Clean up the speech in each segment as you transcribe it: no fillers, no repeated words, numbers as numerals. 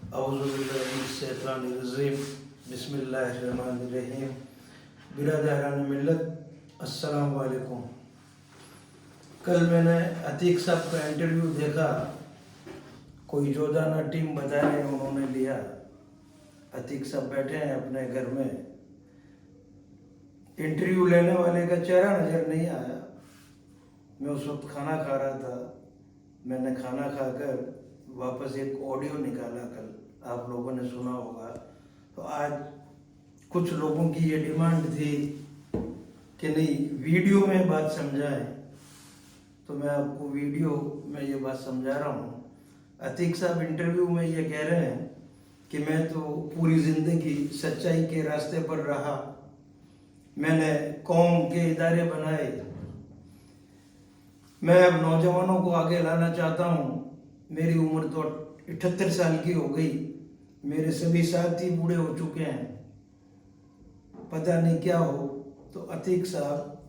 औज़ुबिल्लाहिमिनश्शैतानिर्रजीम बिस्मिल्लाहिर्रहमानिर्रहीम। बिरादरान मिल्लत, अस्सलाम वालेकुम। कल मैंने अतीक साहब का इंटरव्यू देखा। कोई जोधाना टीम बता रहे हैं उन्होंने लिया। अतीक साहब बैठे हैं अपने घर में। इंटरव्यू लेने वाले का चेहरा नज़र नहीं आया। मैं उस वक्त खाना खा रहा था। मैंने खाना खाकर वापस एक ऑडियो निकाला, कल आप लोगों ने सुना होगा। तो आज कुछ लोगों की ये डिमांड थी कि नहीं वीडियो में बात समझाएं, तो मैं आपको वीडियो में ये बात समझा रहा हूँ। अतीक साहब इंटरव्यू में ये कह रहे हैं कि मैं तो पूरी ज़िंदगी सच्चाई के रास्ते पर रहा, मैंने कौम के इदारे बनाए, मैं अब नौजवानों को आगे लाना चाहता हूँ। मेरी उम्र तो 78 साल की हो गई, मेरे सभी साथी बूढ़े हो चुके हैं, पता नहीं क्या हो। तो अतीक साहब,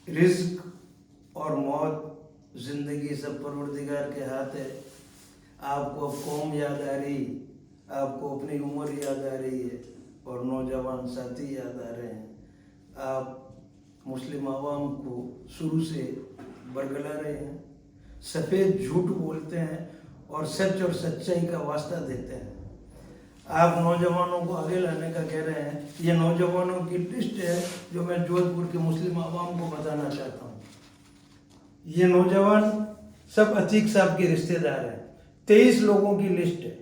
रिज्क और मौत, ज़िंदगी सब परवरदिगार के हाथ है। आपको अब कौम याद आ रही, आपको अपनी उम्र याद आ रही है और नौजवान साथी याद आ रहे हैं। आप मुस्लिम आवाम को शुरू से बरगला रहे हैं, सफ़ेद झूठ बोलते हैं और सच और सच्चाई का वास्ता देते हैं। आप नौजवानों को आगे लाने का कह रहे हैं। ये नौजवानों की लिस्ट है जो मैं जोधपुर के मुस्लिम आवाम को बताना चाहता हूँ। ये नौजवान सब अतीक साहब के रिश्तेदार हैं। 23 लोगों की लिस्ट है।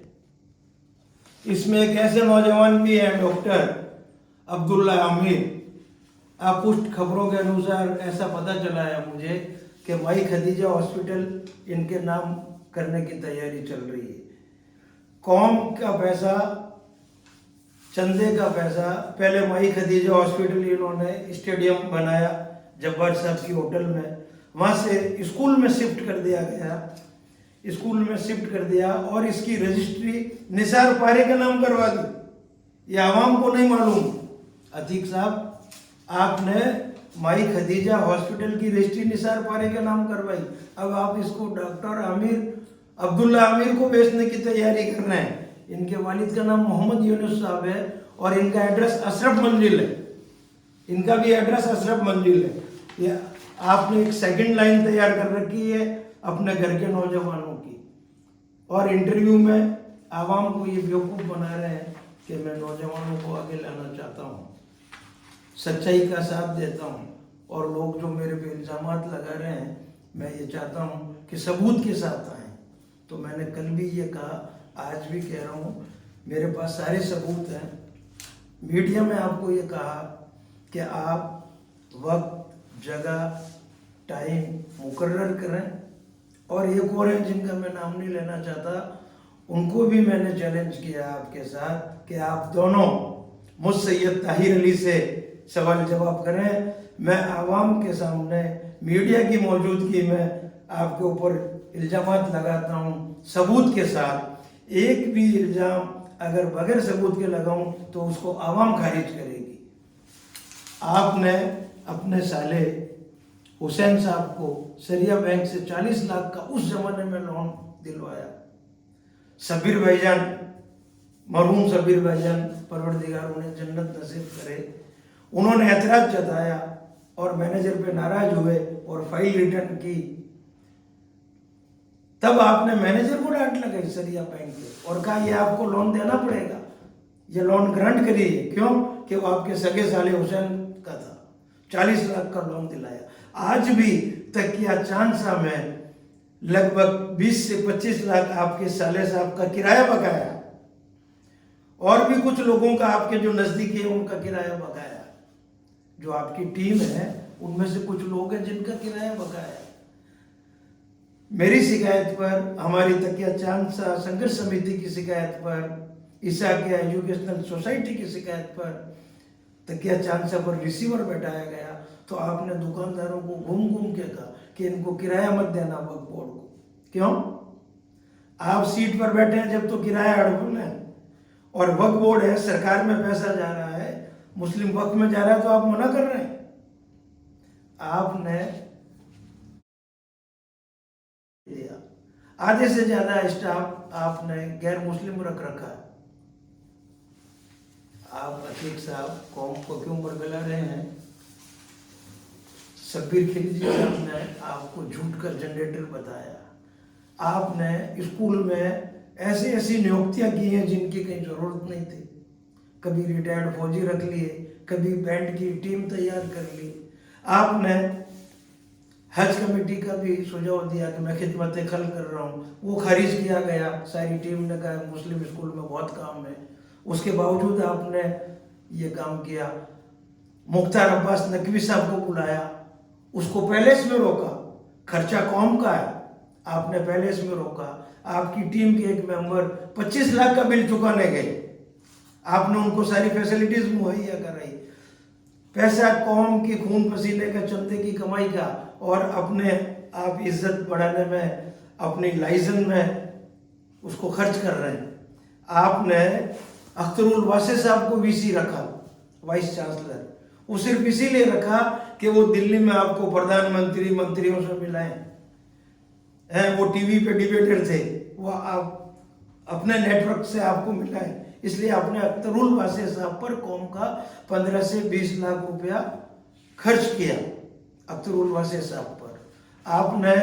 इसमें एक ऐसे नौजवान भी है, डॉक्टर अब्दुल्ला आमिर। आप कुछ खबरों के अनुसार ऐसा पता चला है मुझे कि माई खदीजा हॉस्पिटल इनके नाम करने की तैयारी चल रही है। कौम का पैसा, चंदे का पैसा, पहले माई खदीजा हॉस्पिटल इन्होंने स्टेडियम बनाया जब्बार साहब की होटल में, वहाँ से स्कूल में शिफ्ट कर दिया गया, स्कूल में शिफ्ट कर दिया और इसकी रजिस्ट्री निसार पारे के नाम करवा दी। ये आवाम को नहीं मालूम। अतीक साहब, आपने माई खदीजा हॉस्पिटल की रजिस्ट्री निसार पारे के नाम करवाई। अब आप इसको डॉक्टर आमिर, अब्दुल्ला आमिर को बेचने की तैयारी कर रहे हैं। इनके वालिद का नाम मोहम्मद यूनुस साहब है और इनका एड्रेस अशरफ मंजिल है। इनका भी एड्रेस अशरफ मंजिल है। ये आपने एक सेकंड लाइन तैयार कर रखी है अपने घर के नौजवानों की, और इंटरव्यू में आवाम को ये बेवकूफ़ बना रहे हैं कि मैं नौजवानों को आगे लाना चाहता हूँ, सच्चाई का साथ देता हूँ। और लोग जो मेरे पे इल्ज़ामात लगा रहे हैं, मैं ये चाहता हूँ कि सबूत के साथ आएँ। तो मैंने कल भी ये कहा, आज भी कह रहा हूँ, मेरे पास सारे सबूत हैं। मीडिया में आपको ये कहा कि आप वक्त, जगह, टाइम मुकर्रर करें। और एक और है जिनका मैं नाम नहीं लेना चाहता, उनको भी मैंने चैलेंज किया आपके साथ कि आप दोनों मुझ सैयद ताहिर अली से सवाल जवाब करें। मैं आवाम के सामने मीडिया की मौजूदगी में आपके ऊपर इल्ज़ामात लगाता हूँ सबूत के साथ। एक भी इल्ज़ाम अगर बगैर सबूत के लगाऊं तो उसको आवाम खारिज करेगी। आपने अपने साले हुसैन साहब को सरिया बैंक से 40 लाख का उस जमाने में लोन दिलवाया। सबीर भाईजान, मरहूम सबीर भाईजान, परवरदिगार उन्हें जन्नत नसीब करे, उन्होंने एतराज़ जताया और मैनेजर पे नाराज हुए और फाइल रिटर्न की। तब आपने मैनेजर को डांट लगाई सरिया बैंक के और कहा ये आपको लोन देना पड़ेगा, ये लोन ग्रांट करिए। क्यों? कि वो आपके सगे साले हुसैन का था। 40 लाख का लोन दिलाया। आज भी तकिया चांदसा में लगभग 20 से 25 लाख आपके साले साहब का किराया बकाया, और भी कुछ लोगों का आपके जो नज़दीकी है उनका किराया बकाया। जो आपकी टीम है उनमें से कुछ लोग हैं जिनका किराया बकाया। मेरी शिकायत पर, हमारी तकिया चांदसा संघर्ष समिति की शिकायत पर, ईसा के एजुकेशनल सोसाइटी की शिकायत पर तकिया चांदसा पर रिसीवर बैठाया गया। तो आपने दुकानदारों को घूम घूम के कहा कि इनको किराया मत देना वक्फ बोर्ड को। क्यों? आप सीट पर बैठे हैं जब तो किराया अड़बुल है, और वक्फ बोर्ड है, सरकार में पैसा जा रहा है, मुस्लिम वक्फ में जा रहा है, तो आप मना कर रहे हैं। आपने आधे से ज़्यादा स्टाफ आपने गैर मुस्लिम रख रखा है। आप अतीक साहब कौम को क्यों बरगला रहे हैं? शब्बीर खिलजी साहब ने आपको झूठ कर जनरेटर बताया। आपने स्कूल में ऐसी ऐसी नियुक्तियां की हैं जिनकी कहीं जरूरत नहीं थी। कभी रिटायर्ड फौजी रख लिए, कभी बैंड की टीम तैयार कर ली। आपने हज कमेटी का भी सुझाव दिया कि मैं खिदमत खल कर रहा हूँ, वो खारिज किया गया। सारी टीम ने कहा मुस्लिम स्कूल में बहुत काम है। उसके बावजूद आपने ये काम किया। मुख्तार अब्बास नकवी साहब को बुलाया, उसको पैलेस में रोका। खर्चा कौम का है, आपने पैलेस में रोका। आपकी टीम के एक मेंबर 25 लाख का बिल चुकाने गए, आपने उनको सारी फैसिलिटीज मुहैया कराई। पैसा कौम की खून पसीने का, चंदे की कमाई का, और अपने आप इज्जत बढ़ाने में, अपनी लाइजन में उसको खर्च कर रहे हैं। आपने अख्तरुल वासे साहब को वीसी रखा, वाइस चांसलर। वो सिर्फ इसीलिए रखा कि वो दिल्ली में आपको प्रधानमंत्री मंत्रियों से मिलाएं हैं। वो टीवी पे डिबेटर थे, वो आप अपने नेटवर्क से आपको मिलाएं। इसलिए आपने अख्तरुल वासे साहब पर कौम का 15 से 20 लाख रुपया खर्च किया। अख्तरुल वासे साहब पर आपने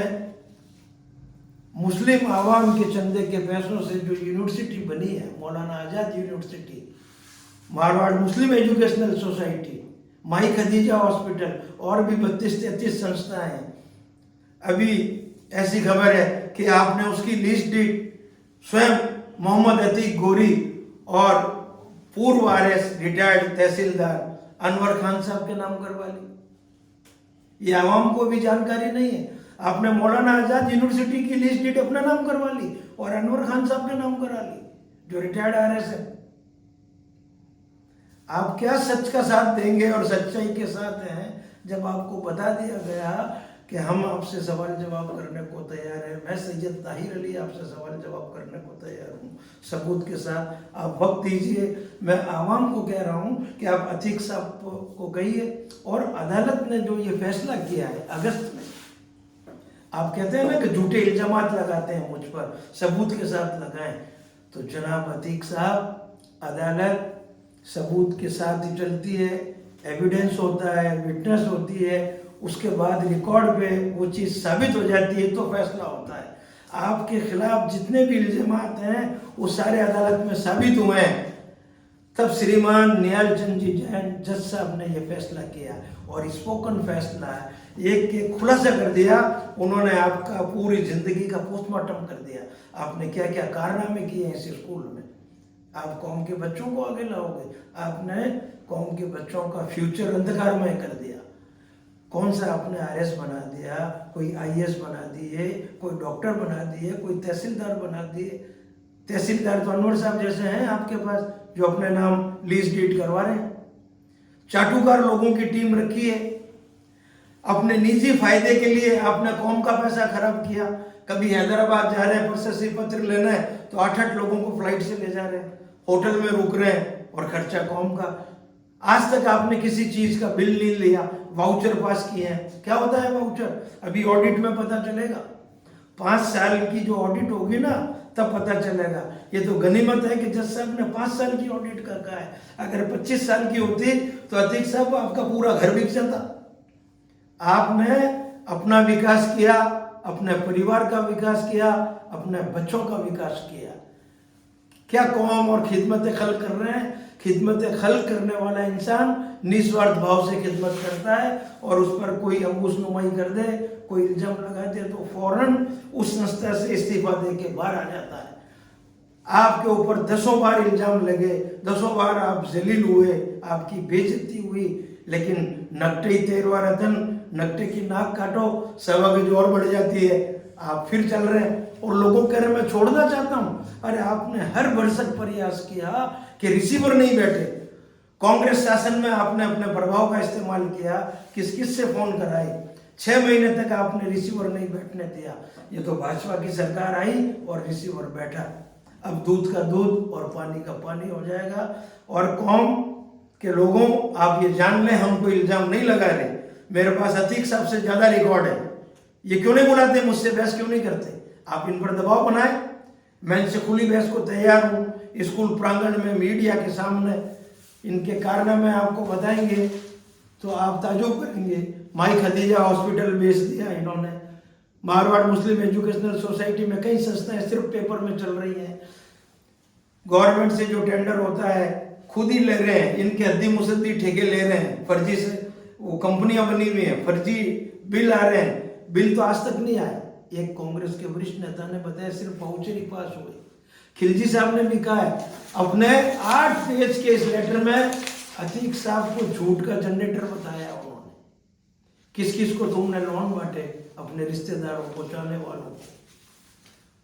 मुस्लिम आवाम के चंदे के पैसों से जो यूनिवर्सिटी बनी है, Maulana Azad university, Marwar Muslim educational society, Mai Khadija hospital, और भी 32-33 संस्थाएं हैं। अभी ऐसी खबर है कि आपने उसकी लिस्ट दी स्वयं मोहम्मद अतीक गोरी और पूर्व आरएस रिटायर्ड तहसीलदार अनवर खान साहब के नाम करवा ली। ये आवाम को भी जानकारी नहीं है। आपने मौलाना आज़ाद यूनिवर्सिटी की लिस्ट डीट अपना नाम करवा ली और अनवर खान साहब के नाम करा ली, जो रिटायर्ड आरएस है। आप क्या सच का साथ देंगे और सच्चाई के साथ हैं जब आपको बता दिया गया कि हम आपसे सवाल जवाब करने को तैयार हैं। मैं सैयद ताहिर अली आपसे सवाल जवाब करने को तैयार हूँ, सबूत के साथ। आप वक्त दीजिए। मैं आवाम को कह रहा हूँ कि आप अतीक साहब को कहिए, और अदालत ने जो ये फैसला किया है अगस्त में, आप कहते हैं ना कि झूठे इल्जामात लगाते हैं मुझ पर, सबूत के साथ लगाएं। तो जनाब अतीक साहब, अदालत सबूत के साथ ही चलती है। एविडेंस होता है, विटनेस होती है, उसके बाद रिकॉर्ड पे वो चीज़ साबित हो जाती है तो फैसला होता है। आपके खिलाफ जितने भी इल्जामात हैं वो सारे अदालत में साबित हुए हैं। तब श्रीमान निहाल चंद जी जैन जज साहब ने ये फैसला किया, और स्पोकन फैसला है, एक खुलासा कर दिया। उन्होंने आपका पूरी जिंदगी का पोस्टमार्टम कर दिया। आपने क्या क्या कारनामे किए हैं इस स्कूल में। आप कौम के बच्चों को आगे लाओगे, आपने कौम के बच्चों का फ्यूचर अंधकारमय कर दिया। कौन सा आपने आरएस बना दिया, कोई आईएएस बना दिए, कोई डॉक्टर बना दिए, कोई तहसीलदार बना दिए। तहसीलदार तो अनवर साहब जैसे हैं आपके पास, जो अपने नाम लीज डीड करवा रहे हैं। चाटुकार लोगों की टीम रखी है। अपने निजी फायदे के लिए आपने कौम का पैसा खराब किया। कभी हैदराबाद जा रहे हैं प्रशस्ति पत्र लेना है तो 8-8 लोगों को फ्लाइट से ले जा रहे हैं, होटल में रुक रहे हैं, और खर्चा कौम का। आज तक आपने किसी चीज का बिल नहीं लिया। वाउचर पास किए हैं। क्या होता है वाउचर? अभी ऑडिट में पता चलेगा। 5 साल की जो ऑडिट होगी ना, तब पता चलेगा। ये तो गनीमत है कि जज साहब ने 5 साल की ऑडिट कर कहा है। अगर 25 साल की होती तो अतीक साहब आपका पूरा घर बिक जाता। आपने अपना विकास किया, अपने परिवार का विकास किया, अपने बच्चों का विकास किया। क्या कौम और खिदमत खल कर रहे हैं? खिदमत खल करने वाला इंसान निस्वार्थ भाव से खिदमत करता है, और उस पर कोई अंकुश नुमाई कर दे, कोई इल्जाम लगा दे तो फौरन उस संस्था से इस्तीफा दे के बाहर आ जाता है। आपके ऊपर 10 बार इल्जाम लगे, 10 बार आप जलील हुए, आपकी बेइज्जती हुई, लेकिन नकटे ही तेरवा रतन, नकटे की नाक काटो, सवा गज और बढ़ जाती है। आप फिर चल रहे हैं और लोगों कह रहे मैं छोड़ना चाहता हूं। अरे आपने हर भरसक प्रयास किया कि रिसीवर नहीं बैठे। कांग्रेस शासन में आपने अपने प्रभाव का इस्तेमाल किया, किस किस से फोन कराए। 6 महीने तक आपने रिसीवर नहीं बैठने दिया। ये तो भाजपा की सरकार आई और रिसीवर बैठा। अब दूध का दूध और पानी का पानी हो जाएगा। और कौम के लोगों, आप ये जान लें, हम कोई इल्जाम नहीं लगा रहे। मेरे पास अतीक साहब से ज्यादा रिकॉर्ड है। ये क्यों नहीं बुलाते मुझसे, बहस क्यों नहीं करते? आप इन पर दबाव बनाएं, मैं इनसे खुली बहस को तैयार हूँ। स्कूल प्रांगण में मीडिया के सामने इनके कारनामे आपको बताएंगे तो आप ताजुब करेंगे। माई खदीजा हॉस्पिटल बेच दिया इन्होंने, मारवाड़ मुस्लिम एजुकेशनल सोसाइटी में कई संस्थाएं सिर्फ पेपर में चल रही हैं, गवर्नमेंट से जो टेंडर होता है खुद ही ले रहे हैं, इनके हद्दी मुसद्दी ठेके ले रहे हैं, फर्जी से वो कंपनियां बनी हुई हैं, फर्जी बिल आ रहे हैं, बिल तो आज तक नहीं आए। एक कांग्रेस के वरिष्ठ नेता ने बताया सिर्फ वाउचर ही पास हुए। खिलजी साहब ने भी कहा है अपने 8 पेज के इस लेटर में, अतीक साहब को झूठ का जनरेटर बताया उन्होंने। किस किस को तुमने लोन बांटे? अपने रिश्तेदारों को, चाहने वालों को।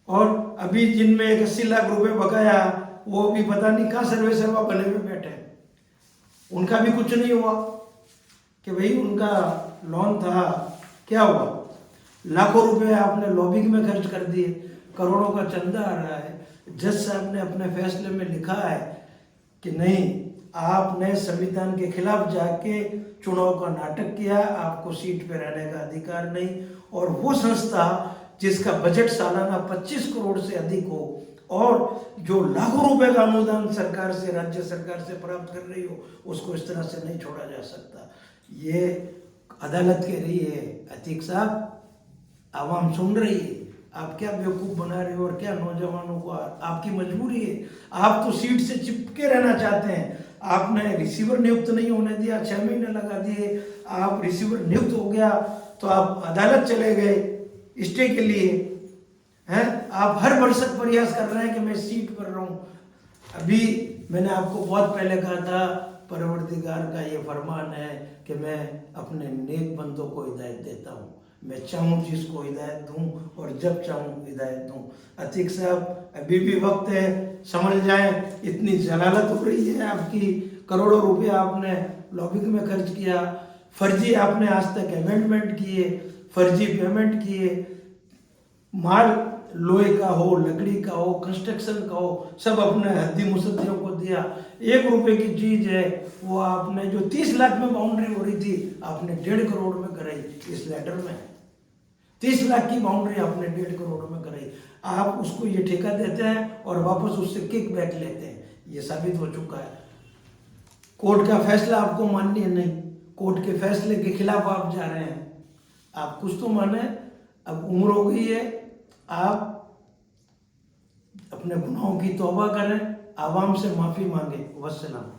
और अभी जिनमें 80 लाख रुपए बकाया, वो भी पता नहीं कहाँ सर्वे सर्वा बने हुए बैठे, उनका भी कुछ नहीं हुआ कि भाई उनका लोन था, क्या हुआ? लाखों रुपए आपने लॉबिंग में खर्च कर दिए, करोड़ों का चंदा आ रहा है। जज साहब ने अपने फैसले में लिखा है कि नहीं, आपने संविधान के खिलाफ जाके चुनाव का नाटक किया, आपको सीट पे रहने का अधिकार नहीं। और वो संस्था जिसका बजट सालाना 25 करोड़ से अधिक हो और जो लाखों रुपए का अनुदान सरकार से, राज्य सरकार से प्राप्त कर रही हो, उसको इस तरह से नहीं छोड़ा जा सकता। ये अदालत कह रही है अतीक साहब, आवाम सुन रही है, आप क्या बेवकूफ़ बना रहे हो और क्या नौजवानों को, आपकी मजबूरी है। आप तो सीट से चिपके रहना चाहते हैं, आपने रिसीवर नियुक्त नहीं होने दिया, 6 महीने लगा दिए, आप रिसीवर नियुक्त हो गया तो आप अदालत चले गए स्टे के लिए हैं। आप हर भरसक प्रयास कर रहे हैं कि मैं सीट पर रहूं। अभी मैंने आपको बहुत पहले कहा था, परवरदिगार का ये फरमान है कि मैं अपने नेक बंदों को हिदायत देता हूँ, मैं चाहूँ जिसको हिदायत दूँ और जब चाहूँ हिदायत दूँ। अतीक साहब अभी भी वक्त है, समझ जाएं, इतनी जलालत हो रही है आपकी, करोड़ों रुपया आपने लॉबिंग में खर्च किया, फर्जी आपने आज तक अमेंडमेंट किए, फर्जी पेमेंट किए, माल लोहे का हो, लकड़ी का हो, कंस्ट्रक्शन का हो, सब अपने हद्दी मुसद्दियों को दिया। 1 रुपए की चीज है वो आपने, जो 30 लाख में बाउंड्री हो रही थी, आपने 1.5 करोड़ में कराई। इस लेटर में 30 लाख की बाउंड्री आपने 1.5 करोड़ में कराई। आप उसको ये ठेका देते हैं और वापस उससे किक बैक लेते हैं, ये साबित हो चुका है। कोर्ट का फैसला आपको मान्य नहीं, कोर्ट के फैसले के खिलाफ आप जा रहे हैं। आप कुछ तो माने, अब उम्र हो गई है, आप अपने गुनाहों की तौबा करें, आवाम से माफ़ी मांगे। वस्सलाम।